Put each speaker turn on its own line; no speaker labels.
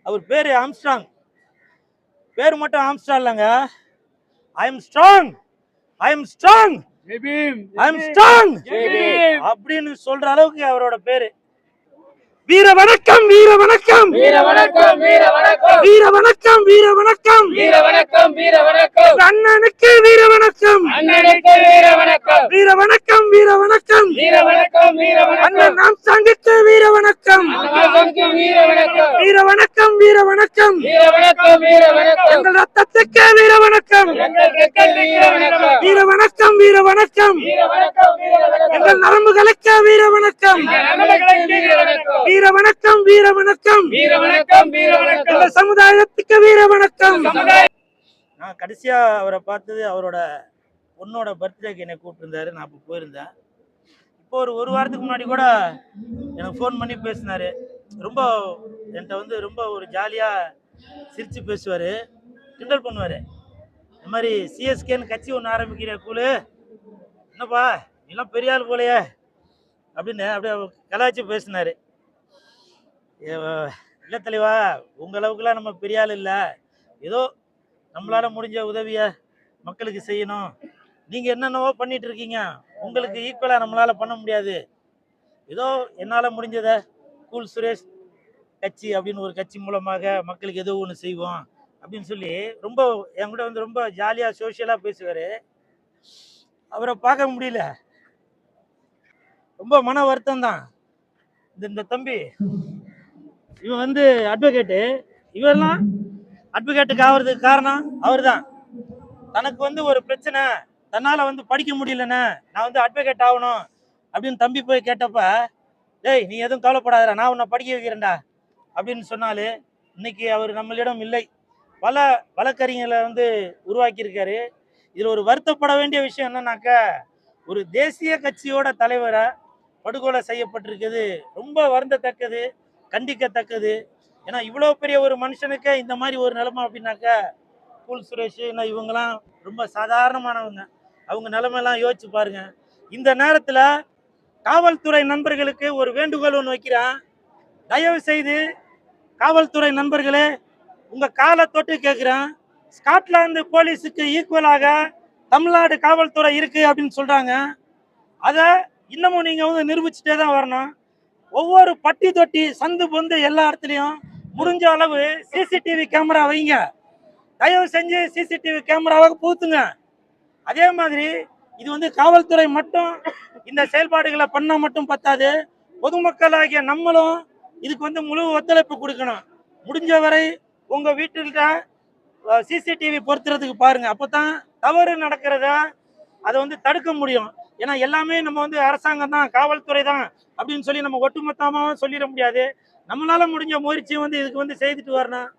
அவர் பேரு ஆம்ஸ்ட்ராங். பேரு மட்டும் ஆம்ஸ்ட்ராங் இல்லைங்க. I am strong, I am strong, I am strong அப்படின்னு சொல்ற அளவுக்கு அவரோட பேரு. வீர வணக்கம், வீர வணக்கம்,
வீர வணக்கம், வீர வணக்கம்,
வீர வணக்கம், வீர வணக்கம்,
வீர வணக்கம், வீர வணக்கம்,
அண்ணனுக்கு வீர வணக்கம்,
அண்ணனுக்கு வீர வணக்கம்,
வீர வணக்கம், வீர வணக்கம்,
வீர வணக்கம், வீர வணக்கம்,
அண்ணன் ஆம்ஸ்ட்ராங்குக்கு வீர வணக்கம்,
அண்ணனுக்கு வீர வணக்கம்,
வீர வணக்கம், வீர வணக்கம்,
வீர வணக்கம், வீர வணக்கம்,
எங்கள் ரத்தத்துக்கு வீர வணக்கம்,
எங்களுக்கு வீர வணக்கம்,
வீர வணக்கம், வீர வணக்கம்,
வீர வணக்கம், வீர வணக்கம்,
எங்கள் நரம்புகளுக்கு வீர வணக்கம்,
நண்பர்களுக்கு வீர வணக்கம்,
வீர வணக்கம், வீர வணக்கம்,
வீர வணக்கம், வீர வணக்கம்,
எங்கள் சமுதாயத்துக்கு வீர வணக்கம். நான் கடைசியா அவரை பார்த்தது அவரோட பொண்ணோட பர்த்டேக்கு என்னை கூப்பிட்டுருந்தாரு. நான் அப்போ போயிருந்தேன். இப்போ ஒரு வாரத்துக்கு முன்னாடி கூட எனக்கு ஃபோன் பண்ணி பேசினாரு. ரொம்ப என்கிட்ட வந்து ரொம்ப ஒரு ஜாலியாக சிரித்து பேசுவார், கிண்டல் பண்ணுவார். இந்த மாதிரி சிஎஸ்கேன்னு கட்சி ஒன்று ஆரம்பிக்கிற கூழு, என்னப்பா நீலாம் பெரிய ஆள் போலையே அப்படின்னு அப்படியே கலாய்ச்சி பேசினார். இல்லை தெளிவா, உங்கள் அளவுக்குலாம் நம்ம பெரிய ஆள் இல்லை, ஏதோ நம்மளால முடிஞ்ச உதவியை மக்களுக்கு செய்யணும். நீங்கள் என்னென்னவோ பண்ணிட்டு இருக்கீங்க, உங்களுக்கு ஈக்குவலாக நம்மளால் பண்ண முடியாது, ஏதோ என்னால் முடிஞ்சதை கூல் சுரேஷ் கட்சி அப்படின்னு ஒரு கட்சி மூலமாக மக்களுக்கு ஏதோ ஒன்று செய்வோம் அப்படின்னு சொல்லி ரொம்ப என் கூட வந்து ரொம்ப ஜாலியாக சோஷியலாக பேசுவார். அவரை பார்க்க முடியல, ரொம்ப மன வருத்தம் தான். இந்த தம்பி இவன் வந்து அட்வொகேட்டு, இவெல்லாம் அட்வொகேட்டுக்கு ஆகிறதுக்கு காரணம் அவர் தான். தனக்கு வந்து ஒரு பிரச்சனை, தன்னால் வந்து படிக்க முடியலண்ணே, நான் வந்து அட்வொகேட் ஆகணும் அப்படின்னு தம்பி போய் கேட்டப்ப, டேய் நீ எதுவும் கவலைப்படாதடா, நான் உன்னை படிக்க வைக்கிறேன்டா அப்படின்னு சொன்னாலே இன்னைக்கு அவர் நம்மளிடம் இல்லை. பல வழக்கறிஞர்களை வந்து உருவாக்கியிருக்காரு. இதில் ஒரு வருத்தப்பட வேண்டிய விஷயம் என்னன்னாக்கா, ஒரு தேசிய கட்சியோட தலைவரை படுகொலை செய்யப்பட்டிருக்குது. ரொம்ப வருந்தத்தக்கது, கண்டிக்கத்தக்கது. ஏன்னா இவ்வளோ பெரிய ஒரு மனுஷனுக்கு இந்த மாதிரி ஒரு நிலைமை அப்படின்னாக்கா, கூல் சுரேஷ் இவங்கெல்லாம் ரொம்ப சாதாரணமானவங்க. அவங்க நிலைமையெல்லாம் யோசிச்சு பாருங்க. இந்த நேரத்தில் காவல்துறை நண்பர்களுக்கு ஒரு வேண்டுகோள் ஒன்று வைக்கிறான். தயவு செய்து காவல்துறை நண்பர்களே, உங்கள் காலை தொட்டு கேட்குறேன், ஸ்காட்லாந்து போலீஸுக்கு ஈக்குவலாக தமிழ்நாடு காவல்துறை இருக்கு அப்படின்னு சொல்கிறாங்க. அதை இன்னமும் நீங்கள் வந்து நிரூபிச்சுட்டே தான் வரணும். ஒவ்வொரு பட்டி தொட்டி சந்து பொந்து எல்லா இடத்துலையும் முடிஞ்ச அளவு சிசிடிவி கேமரா வைங்க. தயவு செஞ்சு சிசிடிவி கேமராவை பூத்துங்க. அதே மாதிரி இது வந்து காவல்துறை மட்டும் இந்த செயல்பாடுகளை பண்ணால் மட்டும் பத்தாது, பொதுமக்களாகிய நம்மளும் இதுக்கு வந்து முழு ஒத்துழைப்பு கொடுக்கணும். முடிஞ்ச வரை உங்கள் வீட்டில்கிட்ட சிசிடிவி பொருத்துறதுக்கு பாருங்கள். அப்போ தான் தவறு நடக்கிறத அதை வந்து தடுக்க முடியும். ஏன்னா எல்லாமே நம்ம வந்து அரசாங்கம் தான், காவல்துறை தான் அப்படின்னு சொல்லி நம்ம ஒட்டுமொத்தமாக சொல்லிட முடியாது. நம்மளால முடிஞ்ச முயற்சி வந்து இதுக்கு வந்து செய்துட்டு வரணும்.